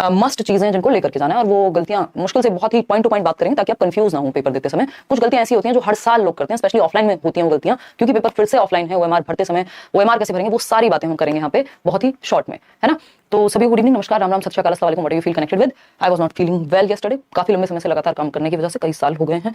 Must चीजें हैं जिनको लेकर के जाना है, और वो गलतियां मुश्किल से बहुत ही पॉइंट टू पॉइंट बात करेंगे ताकि आप कंफ्यूज ना हो पेपर देते समय। कुछ गलतियां ऐसी होती हैं जो हर साल लोग करते हैं, स्पेशली ऑफलाइन में होती हैं वो गलतियां, क्योंकि पेपर फिर से ऑफलाइन है। ओएमआर भरते समय ओएमआर कैसे भरेंगे वो सारी बातें हम करेंगे यहाँ पे बहुत ही शॉर्ट में, है ना। तो सभी गुड इवनिंग, नमस्कार, राम राम, सत श्री अकाल, अस्सलाम वालेकुम। What do you feel connected with? I was not feeling well yesterday. काफी लंबे समय से लगातार काम करने की वजह से कई साल हो गए हैं,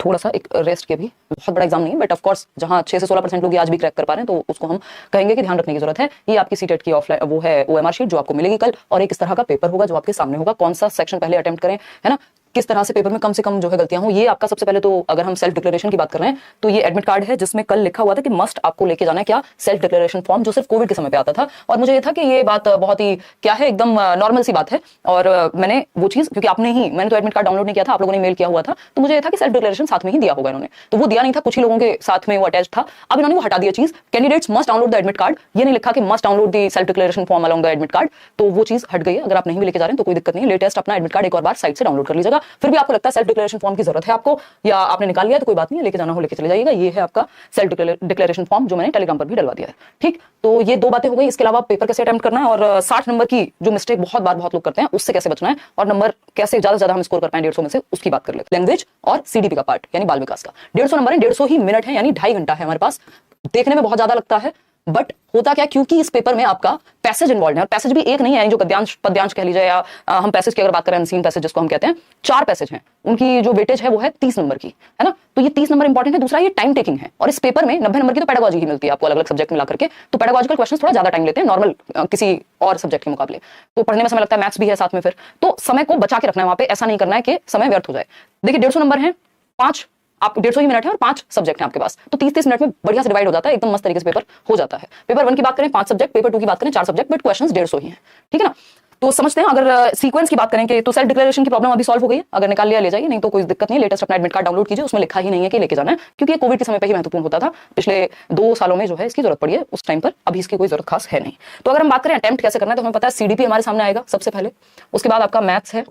थोड़ा सा एक रेस्ट के भी। बहुत बड़ा एग्जाम नहीं है, बट ऑफ कोर्स जहां 6 से 16% लोग आज भी क्रैक कर पा रहे हैं तो उसको हम कहेंगे कि ध्यान रखने की जरूरत है। ये आपकी सीटेट की ऑफलाइन वो है ओएमआर शीट जो आपको मिलेगी कल, और एक इस तरह का पेपर होगा जो आपके सामने होगा। कौन सा सेक्शन पहले अटेम्प्ट करें, है ना, किस तरह से पेपर में कम से कम जो है गलतियां हो, ये आपका सबसे पहले तो अगर हम सेल्फ डिक्लेरेशन की बात कर रहे हैं तो ये एडमिट कार्ड है जिसमें कल लिखा हुआ था कि मस्ट आपको लेके जाना है क्या, सेल्फ डिक्लेरेशन फॉर्म, जो सिर्फ कोविड के समय पे आता था। और मुझे ये था कि ये बात बहुत ही क्या है, एकदम नॉर्मल सी बात है। और मैंने वो चीज, क्योंकि मैंने तो एडमिट कार्ड डाउनलोड नहीं किया था, आप लोगों ने मेल किया हुआ था, तो मुझे ये था कि सेल्फ डिक्लेरेशन साथ में ही दिया होगा इन्होंने, तो वो दिया नहीं था, कुछ ही लोगों के साथ में वो अटैच था। अब इन्होंने वो हटा दिया चीज, candidates must download the admit card, ये नहीं लिखा कि must download the self declaration form along the admit card, तो वो चीज हट गई है। अगर आप नहीं भी लेके जा रहे हैं तो कोई दिक्कत नहीं है, लेटेस्ट अपना एडमिट कार्ड एक और बार साइट से डाउनलोड कर लीजिएगा। फिर भी आपको लगता है सेल्फ डिक्लेरेशन फॉर्म की जरूरत है आपको, या आपने निकाल लिया तो कोई बात नहीं है, लेके जाना हो लेके चले जाइएगा। ये है आपका सेल्फ डिक्लेरेशन फॉर्म जो मैंने टेलीग्राम पर भी डलवा दिया है, ठीक। तो ये दो बातें हो गई। इसके अलावा पेपर कैसे अटेम्प्ट करना है, और 60 नंबर की जो मिस्टेक बहुत लोग करते हैं उससे कैसे बचना है, और नंबर कैसे ज्यादा से ज्यादा हम स्कोर कर पाए 150 में से, उसकी बात कर लेते हैं। लैंग्वेज और सीडीपी का पार्ट यानी बाल विकास का 150 नंबर है, 150 ही मिनट है, यानी 2.5 घंटा है हमारे पास। देखने में बहुत ज्यादा लगता है, बट होता क्या, क्योंकि इस पेपर में आपका पैसेज इन्वॉल्व है, और पैसेज भी एक नहीं है, जो गद्यांश पद्यांश कह लीजिए, या हम पैसेज की अगर बात करें, अनसीन पैसेज जिसको हम कहते हैं, 4 पैसेज हैं, उनकी जो वेटेज है वो है 30 नंबर की, है ना। तो ये 30 नंबर इंपॉर्टेंट है। दूसरा ये टाइम टेकिंग है, और इस पेपर में 90 नंबर की तो पेडागोजी ही मिलती है आपको अलग अलग सब्जेक्ट मिला करके, तो पेडागोजिकल क्वेश्चन थोड़ा ज्यादा टाइम लेते हैं नॉर्मल किसी और सब्जेक्ट के मुकाबले, तो पढ़ने में समय लगता है, मैथ्स भी है साथ में, फिर तो समय को बचा के रखना है वहां पे, ऐसा नहीं करना है कि समय व्यर्थ हो जाए। देखिए 150 नंबर है, 5 आप 150 ही मिनट है और 5 सब्जेक्ट हैं आपके पास, तो 30-30 मिनट में बढ़िया से डिवाइड हो जाता है, एकदम मस्त तरीके से पेपर हो जाता है। पेपर 1 की बात करें 5 सब्जेक्ट, पेपर 2 की बात करें 4 सब्जेक्ट, बट क्वेश्चंस 150 ही हैं, ठीक है ना। तो समझते हैं, अगर सीक्वेंस की बात करें कि तो सेल्फ डिक्लेरेशन की प्रॉब्लम अभी सॉल्व हो गई है, अगर निकाल लिया ले जाइए, नहीं तो कोई दिक्कत नहीं। लेटेस्ट अपना एडमिट कार्ड डाउनलोड कीजिए, उसमें लिखा ही नहीं है कि लेके जाना है, क्योंकि ये कोविड के समय पे ही महत्वपूर्ण होता था। पिछले 2 सालों में जो है इसकी जरूरत पड़ी है, उस टाइम पर अभी इसकी कोई जरूरत खास है नहीं। तो अगर हम बात करें अटेम्प्ट कैसे करना है, तो हमें पता है सीडीपी हमारे सामने आएगा सबसे पहले, उसके बाद आपका मैथ्स है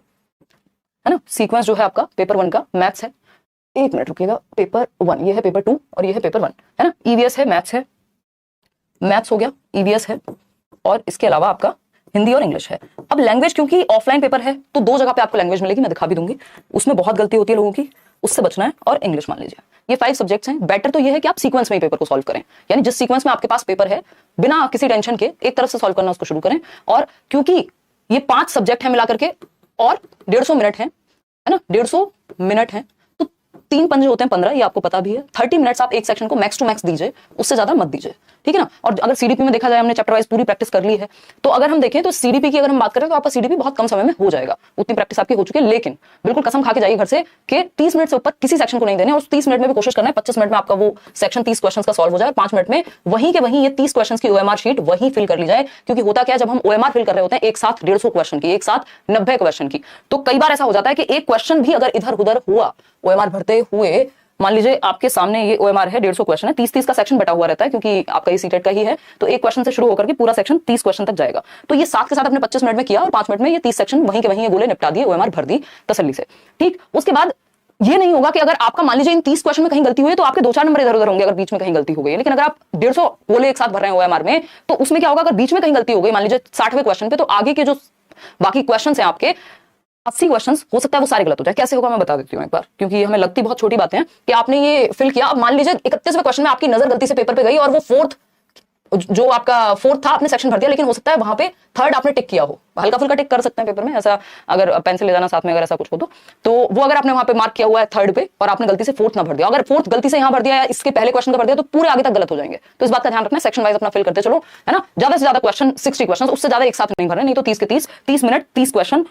ना। सीक्वेंस जो है आपका पेपर 1 का मैथ्स है, 1 मिनट रुकिएगा, पेपर 1 ये है, पेपर 2 और ये है पेपर 1, है ना। ईवीएस है, मैथ्स है, मैथ्स हो गया, ईवीएस है, और इसके अलावा आपका हिंदी और इंग्लिश है। अब लैंग्वेज क्योंकि ऑफलाइन पेपर है तो 2 जगह पे आपको लैंग्वेज मिलेगी, मैं दिखा भी दूंगी, उसमें बहुत गलती होती है लोगों की, उससे बचना है। और इंग्लिश मान लीजिए, ये 5 सब्जेक्ट्स हैं। बेटर तो ये है कि आप सीक्वेंस में ही पेपर को सॉल्व करें, यानी जिस सीक्वेंस में आपके पास पेपर है बिना किसी टेंशन के एक तरफ से सॉल्व करना उसको शुरू करें। और क्योंकि ये 5 सब्जेक्ट है मिला करके और 150 मिनट है ना, 150 मिनट है, तो 3 पंजे होते हैं 15, ये आपको पता भी है। 30 मिनट्स आप एक सेक्शन को मैक्स टू मैक्स दीजिए, उससे ज्यादा मत दीजिए, ठीक है ना। और अगर सीडीपी में देखा जाए, हमने चैप्टर वाइज पूरी प्रैक्टिस कर ली है, तो अगर हम देखें तो सीडीपी की अगर हम बात करें तो आपका सीडीपी बहुत कम समय में हो जाएगा, उतनी प्रैक्टिस आपकी हो चुकी है। लेकिन बिल्कुल कसम खा के जाइए घर से कि 30 मिनट से ऊपर किसी सेक्शन को नहीं देने, और 30 मिनट में भी कोशिश करना है 25 मिनट में आपका वो सेक्शन 30 क्वेश्चन का सॉल्व हो जाए, और 5 मिनट में वहीं के वहीं ये 30 क्वेश्चन की ओएमआर शीट वहीं फिल कर ली जाए। क्योंकि होता क्या है, जब हम ओएमआर फिल कर रहे होते हैं एक साथ 150 क्वेश्चन की, एक साथ 90 क्वेश्चन की, तो कई बार ऐसा हो जाता है कि एक क्वेश्चन भी अगर इधर उधर हुआ ओएमआर भरते हुए, मान लीजिए आपके सामने ये ओएमआर है, 150 क्वेश्चन है, 30-30 का सेक्शन बटा हुआ रहता है, क्योंकि आपका ये सीटेट का ही है, तो एक क्वेश्चन से शुरू होकर के पूरा सेक्शन 30 क्वेश्चन तक जाएगा। तो ये साथ के साथ अपने 25 मिनट में किया, और 5 मिनट में ये 30 सेक्शन वहीं के वहीं ये गोले निपटा दिए, ओएमआर भर दी तसल्ली से, ठीक। उसके बाद ये नहीं होगा कि अगर आपका मान लीजिए इन 30 क्वेश्चन में कहीं गलती हुई है तो आपके 2-4 नंबर इधर उधर होंगे अगर बीच में कहीं गलती हो गई है। लेकिन अगर आप 150 गोले एक साथ भर रहे हैं ओएमआर में, तो उसमें क्या होगा, अगर बीच में कहीं गलती हो गई मान लीजिए 60वें क्वेश्चन पे, तो आगे के जो बाकी क्वेश्चन है आपके 80 क्वेश्चन्स हो सकता है वो सारे गलत हो जाए। कैसे होगा मैं बता देती हूँ एक बार, क्योंकि हमें लगती बहुत छोटी बातें हैं कि आपने ये फिल किया। अब मान लीजिए 31वें क्वेश्चन में आपकी नजर गलती से पेपर पे गई और वो जो आपका फोर्थ था आपने सेक्शन भर दिया, लेकिन हो सकता है वहां पे 3rd आपने टिक किया हो। हल्का फुल्का टिक कर सकते हैं पेपर में, ऐसा अगर पेंसिल ले जाना साथ में, अगर ऐसा कुछ हो तो वो अगर आपने वहां पे मार्क किया हुआ है 3rd पे और आपने गलती से 4th ना भर दिया, अगर 4th गलती से यहां भर दिया या इसके पहले क्वेश्चन का भर दिया, तो पूरे आगे तक गलत हो जाएंगे। तो इस बात का ध्यान रखना, सेक्शन वाइज अपना फिल करते चलो, है ना। ज्यादा से ज्यादा क्वेश्चन 60 क्वेश्चन, उससे ज्यादा एक साथ नहीं भरने, नहीं तो 30 के 30 मिनट 30 क्वेश्चन,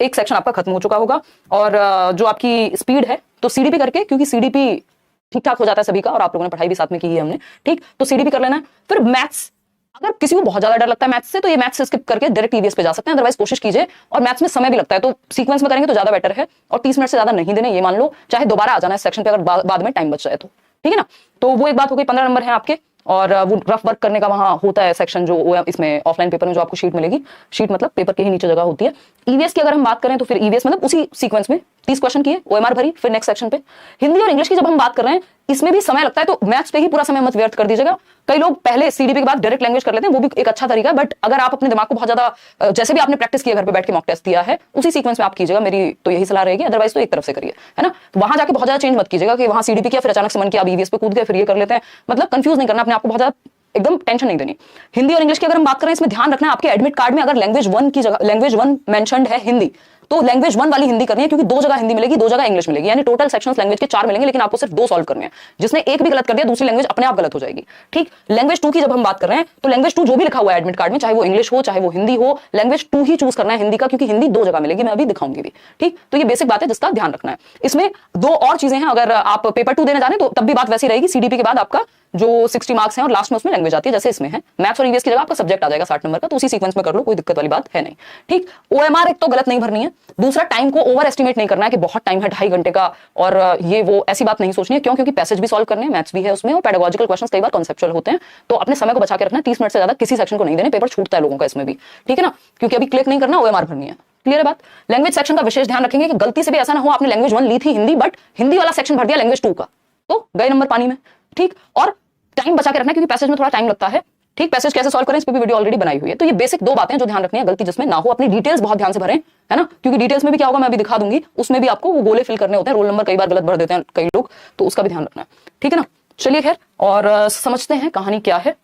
एक सेक्शन आपका खत्म हो चुका होगा। और जो आपकी स्पीड है तो सीडीपी करके, क्योंकि सीडीपी ठीक ठाक हो जाता है सभी का, और आप लोगों ने पढ़ाई भी साथ में की है हमने, ठीक। तो सीडीपी कर लेना है। फिर मैथ्स, अगर किसी को बहुत ज्यादा डर लगता है मैथ्स से, तो ये मैथ्स से स्किप करके डायरेक्ट ईवीएस पे जा सकते हैं, अदरवाइज कोशिश कीजिए। और मैथ्स में समय भी लगता है, तो सीक्वेंस में करेंगे तो ज्यादा बेटर है, और 30 मिनट से ज्यादा नहीं देने, ये मान लो, चाहे दोबारा आ जाना है सेक्शन पे अगर बाद में टाइम बच जाए तो, ठीक है ना। तो वो एक बात हो गई, 15 नंबर है आपके। और वो रफ वर्क करने का वहां होता है सेक्शन, जो इसमें ऑफलाइन पेपर में जो आपको शीट मिलेगी, शीट मतलब पेपर के ही नीचे जगह होती है। ईवीएस की अगर हम बात करें तो फिर ईवीएस मतलब उसी सीक्वेंस में 30 क्वेश्चन किए, ओएमआर भरी, फिर नेक्स्ट सेक्शन पे। हिंदी और इंग्लिश की जब हम बात कर रहे हैं इसमें भी समय लगता है, तो मैथ्स पे ही पूरा समय मत व्यर्थ कर दीजिएगा। कई लोग पहले सीडीपी के बाद डायरेक्ट लैंग्वेज कर लेते हैं, वो भी एक अच्छा तरीका है, बट अगर आप अपने दिमाग को बहुत ज्यादा जैसे भी आपने प्रैक्टिस किया घर पे बैठ के मॉक टेस्ट दिया है उसी सीक्वेंस में आप कीजिएगा, मेरी तो यही सलाह रहेगी। अदरवाइज तो एक तरफ से करिए, है ना। तो वहां जाके बहुत ज्यादा चेंज मत कीजिएगा कि वहां सीडीपी किया फिर अचानक से मन किया अब ईवीएस पे कूद गए फिर ये कर लेते हैं, मतलब कंफ्यूज नहीं करना अपने आप को, बहुत ज्यादा एकदम टेंशन नहीं देनी। हिंदी और इंग्लिश की अगर हम बात करें इसमें ध्यान रखना है आपके एडमिट कार्ड में अगर लैंग्वेज 1 की जगह लैंग्वेज 1 मेंशन्ड है हिंदी, तो लैंग्वेज 1 वाली हिंदी करनी है, क्योंकि 2 जगह हिंदी मिलेगी 2 जगह इंग्लिश मिलेगी, यानी टोटल सेक्शंस लैंग्वेज के 4 मिलेंगे, लेकिन आपको सिर्फ 2 सॉल्व करने हैं। जिसने एक भी गलत कर दिया दूसरी लैंग्वेज अपने आप गलत हो जाएगी। ठीक, लैंग्वेज 2 की जब हम बात कर रहे हैं तो लैंग्वेज 2 जो भी लिखा हुआ है एडमिट कार्ड में, चाहे वो इंग्लिश हो चाहे वो हिंदी हो, लैंग्वेज 2 ही चूज करना है हिंदी का, क्योंकि हिंदी 2 जगह मिलेगी, मैं अभी दिखाऊंगी भी। ठीक, तो ये बेसिक बात है जिसका ध्यान रखना है। इसमें 2 और चीजें हैं, अगर आप पेपर 2 देने जाने तो तब भी बात वैसी रहेगी, सीडीपी के बाद आपका जो 60 मार्क्स हैं और लास्ट में उसमें लैंग्वेज आती है, जैसे इसमें है मैथ्स और ईवीएस की जगह आपका सब्जेक्ट आ जाएगा 60 नंबर का, तो उसी सीक्वेंस में कर लो, कोई दिक्कत वाली बात है नहीं। ठीक, ओएमआर एक तो गलत नहीं भरनी है, दूसरा टाइम को ओवर एस्टिमेट नहीं करना है कि बहुत टाइम है 2.5 घंटे का और ये वो ऐसी बात नहीं सोचनी है। क्यों? क्योंकि पैसेज भी सॉल्व करने हैं, मैथ्स भी है उसमें, और पेडागोजिकल क्वेश्चंस कई बार कॉन्सेप्चुअल होते हैं, तो अपने समय को बचा के रखना है। 30 मिनट से ज्यादा किसी सेक्शन को नहीं देने, पेपर छूटता है लोगों का इसमें भी, ठीक है ना, क्योंकि अभी क्लिक नहीं करना, ओएमआर भरनी है। क्लियर है बात। लैंग्वेज सेक्शन का विशेष ध्यान रखेंगे कि गलती से भी ऐसा ना हो आपने लैंग्वेज 1 ली थी हिंदी, बट हिंदी वाला सेक्शन भर दिया लैंग्वेज 2 का, तो गए नंबर पानी में। ठीक, और टाइम बचा के रखना क्योंकि पैसेज में थोड़ा टाइम लगता है। ठीक, पैसेज कैसे सॉल्व करें इस पे भी वीडियो ऑलरेडी बनाई हुई है। तो ये बेसिक 2 बातें जो ध्यान रखनी है, गलती जिसमें ना हो। अपनी डिटेल्स बहुत ध्यान से भरें, है ना, क्योंकि डिटेल्स में भी क्या होगा मैं अभी दिखा दूंगी, उसमें भी आपको वो गोले फिल करने होते हैं, रोल नंबर कई बार गलत भर देते हैं कई लोग, तो उसका भी ध्यान रखना है। ठीक है ना, चलिए खैर और समझते हैं कहानी क्या है,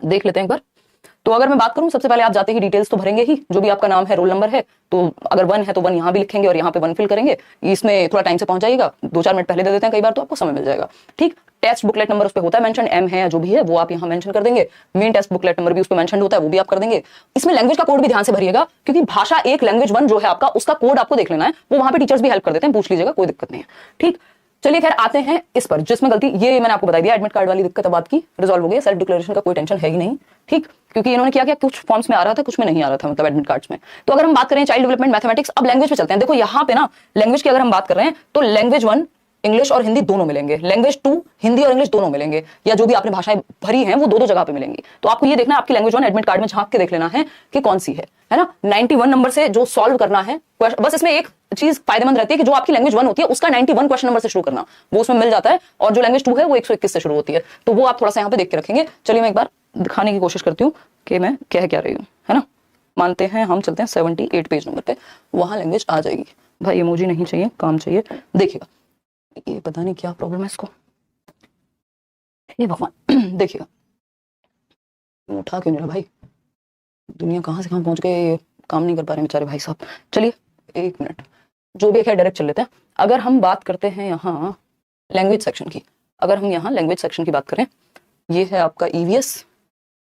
देख लेते हैं एक बार। तो अगर मैं बात करूं सबसे पहले आप जाते ही डिटेल्स तो भरेंगे ही, जो भी आपका नाम है रोल नंबर है, तो अगर 1 है तो 1 यहाँ भी लिखेंगे और यहाँ पे 1 फिल करेंगे। इसमें थोड़ा टाइम से पहुंच जाइएगा, 2-4 मिनट पहले दे देते हैं कई बार, तो आपको समय मिल जाएगा। ठीक, टेस्ट बुकलेट नंबर उस पे होता है मेंशन, एम है या जो भी है वो आप यहाँ मेंशन कर देंगे। मेन टेस्ट बुकलेट नंबर भी उस पे मेंशन होता है, वो भी आप कर देंगे। इसमें लैंग्वेज का कोड भी ध्यान से भरिएगा, क्योंकि भाषा 1 लैंग्वेज 1 जो है आपका, उसका कोड आपको देख लेना है, वो वहां पे टीचर्स भी हेल्प कर देते हैं, पूछ लीजिएगा, कोई दिक्कत नहीं है। ठीक, चलिए खैर आते हैं इस पर जिसमें गलती, ये मैंने आपको बता दिया, एडमिट कार्ड वाली दिक्कत अब आपकी रिजॉल्व हो गई, सेल्फ डिक्लेरेशन का कोई टेंशन है ही नहीं। ठीक, क्योंकि इन्होंने क्या किया, कुछ फॉर्म्स में आ रहा था कुछ में नहीं आ रहा था, मतलब एडमिट कार्ड्स में। तो अगर हम बात करें चाइल्ड डेवलपमेंट मैथमेटिक्स, अब लैंग्वेज पे चलते हैं। देखो यहाँ पे ना लैंग्वेज की अगर हम बात कर रहे हैं तो लैंग्वेज 1 इंग्लिश और हिंदी दोनों मिलेंगे, लैंग्वेज 2 हिंदी और इंग्लिश दोनों मिलेंगे, या जो भी आपने भाषाएं भरी हैं वो 2-2 जगह पे मिलेंगी। तो आपको ये देखना है आपकी लैंग्वेज 1 एडमिट कार्ड में झांक के देख लेना है कि कौन सी है ना। 91 नंबर से जो सॉल्व करना है, बस इसमें एक चीज फायदेमंद रहती है कि जो आपकी लैंग्वेज 1 होती है उसका 91 क्वेश्चन नंबर से शुरू करना, वो उसमें मिल जाता है, और जो लैंग्वेज 2 है वो 121 से शुरू होती है, तो वो आप थोड़ा सा यहाँ पे देख के रखेंगे। चलिए मैं एक बार दिखाने की कोशिश करती हूँ कि मैं कह क्या रही हूँ, है ना। मानते हैं हम चलते हैं 78 पेज नंबर पे, वहां लैंग्वेज आ जाएगी। भाई इमोजी नहीं चाहिए, काम चाहिए। देखिएगा, ये पता नहीं क्या प्रॉब्लम है इसको, ये भगवान देखिएगा उठा क्यों नहीं रहा भाई, दुनिया कहाँ से कहाँ पहुंच गए, काम नहीं कर पा रहे बेचारे भाई साहब। चलिए 1 मिनट, जो भी है डायरेक्ट चल लेते हैं। अगर हम बात करते हैं यहाँ लैंग्वेज सेक्शन की, अगर हम यहाँ लैंग्वेज सेक्शन की बात करें, ये है आपका ईवीएस,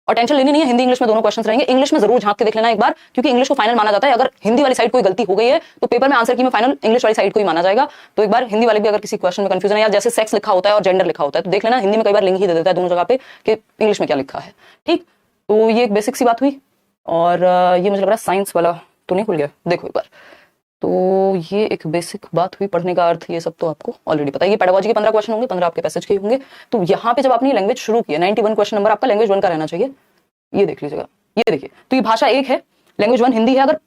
और टेंशन लेनी नहीं है, हिंदी इंग्लिश में दोनों क्वेश्चंस रहेंगे। इंग्लिश में जरूर झांक के देख लेना एक बार, क्योंकि इंग्लिश को फाइनल माना जाता है। अगर हिंदी वाली साइड कोई गलती हो गई है तो पेपर में आंसर की में फाइनल इंग्लिश वाली साइड को ही माना जाएगा। तो एक बार हिंदी वाले भी अगर किसी क्वेश्चन में कंफ्यूजन है, या जैसे सेक्स लिखा होता है और जेंडर लिखा होता है, तो देख लेना हिंदी में कई बार लिंक ही दे देता है दोनों जगह पे कि इंग्लिश में क्या लिखा है। ठीक, तो ये एक बेसिक सी बात हुई। और ये मुझे लग रहा है साइंस वाला तो नहीं खुल गया, देखो एक बार। तो ये एक बेसिक बात हुई, पढ़ने का अर्थ ये सब तो आपको ऑलरेडी पता है। ये पेडागोजी के 15 क्वेश्चन होंगे, 15 आपके पैसेज के होंगे। तो यहाँ पे जब आपने लैंग्वेज शुरू की है, 91 क्वेश्चन नंबर आपका लैंग्वेज 1 का रहना चाहिए, ये देख लीजिएगा। ये देखिए, तो ये भाषा 1 है, लैंग्वेज 1 हिंदी है। अगर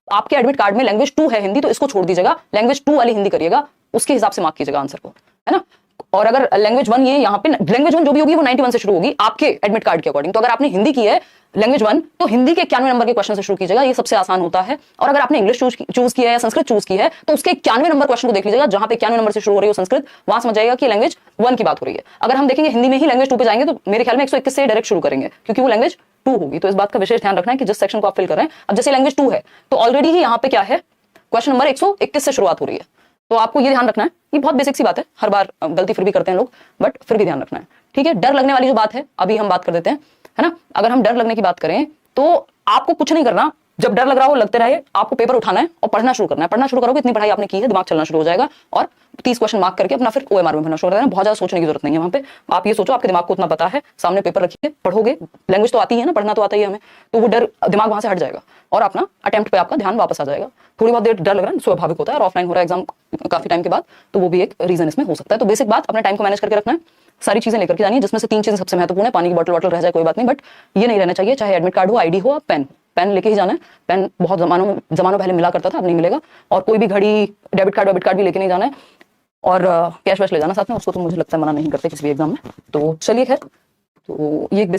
आपके एडमिट कार्ड में लैंग्वेज 2 है हिंदी, तो इसको छोड़ दीजिएगा, लैंग्वेज 2 वाली हिंदी करिएगा, उसके हिसाब से मार्क कीजिएगा आंसर को, है ना। और अगर लैंग्वेज 1 ये यहाँ पे लैंग्वेज 1 जो भी होगी वो 91 से शुरू होगी आपके एडमिट कार्ड के अकॉर्डिंग। तो अगर आपने हिंदी की है लैंग्वेज 1, तो हिंदी के 91 नंबर के क्वेश्चन से शुरू कीजिएगा, ये सबसे आसान होता है। और अगर आपने इंग्लिश चूज किया है या संस्कृत चूज की है, तो उसके 91 नंबर क्वेश्चन को देख लीजिएगा, जहां पे 91 नंबर से शुरू हो रही है संस्कृत, वहां समझ जाएगा कि लैंग्वेज 1 की बात हो रही है। अगर हम देखेंगे हिंदी में ही लैंग्वेज 2 पे जाएंगे, तो मेरे ख्याल में 121 से डायरेक्ट शुरू करेंगे, क्योंकि वो लैंग्वेज 2 होगी। तो इस बात का विशेष ध्यान रखना है कि जिस सेक्शन को आप फिल कर रहे हैं, अब जैसे लैंग्वेज 2 है तो ऑलरेडी ही यहाँ पे क्या है, क्वेश्चन नंबर 121 से शुरुआत हो रही है। तो आपको ये ध्यान रखना है, ये बहुत बेसिक सी बात है, हर बार गलती फिर भी करते हैं लोग, बट फिर भी ध्यान रखना है। ठीक है, डर लगने वाली जो बात है अभी हम बात कर देते हैं, है ना। अगर हम डर लगने की बात करें तो आपको कुछ नहीं करना, जब डर लग रहा हो लगते रहे, आपको पेपर उठाना है और पढ़ना शुरू करना है। पढ़ना शुरू करोगे, इतनी पढ़ाई आपने की है, दिमाग चलना शुरू हो जाएगा, और 30 क्वेश्चन मार्क करके अपना फिर ओएमआर में भरना शुरू कर देना। बहुत ज्यादा सोचने की जरूरत नहीं है वहां पे। आप ये सोचो आपके दिमाग को उतना पता है, सामने पेपर रखिए, पढ़ोगे, लैंग्वेज तो आती है ना, पढ़ना तो आता ही है हमें, तो वो डर दिमाग वहां से हट जाएगा और अपना अटेम्प्ट पे आपका ध्यान वापस आ जाएगा। थोड़ी बहुत देर डर लग रहा है, स्वाभाविक होता है, और ऑफलाइन हो रहा है एग्जाम काफी टाइम के बाद, तो वो भी एक रीजन इसमें हो सकता है। तो बेसिक बात, अपने टाइम को मैनेज करके रखना है, सारी चीजें लेकर के जानी है, जिसमें से 3 चीजें सबसे महत्वपूर्ण है। पानी की बॉटल रह जाए कोई बात नहीं, बट ये नहीं रहना चाहिए, चाहे एडमिट कार्ड हो, आईडी हो, पेन, पेन लेके ही जाना है। पेन बहुत जमानों पहले मिला करता था, अब नहीं मिलेगा। और कोई भी घड़ी, डेबिट कार्ड भी लेके नहीं जाना है। और कैश वैश ले जाना साथ में, उसको तो मुझे लगता है मना नहीं करते किसी भी एग्जाम में। तो चलिए खैर, तो ये एक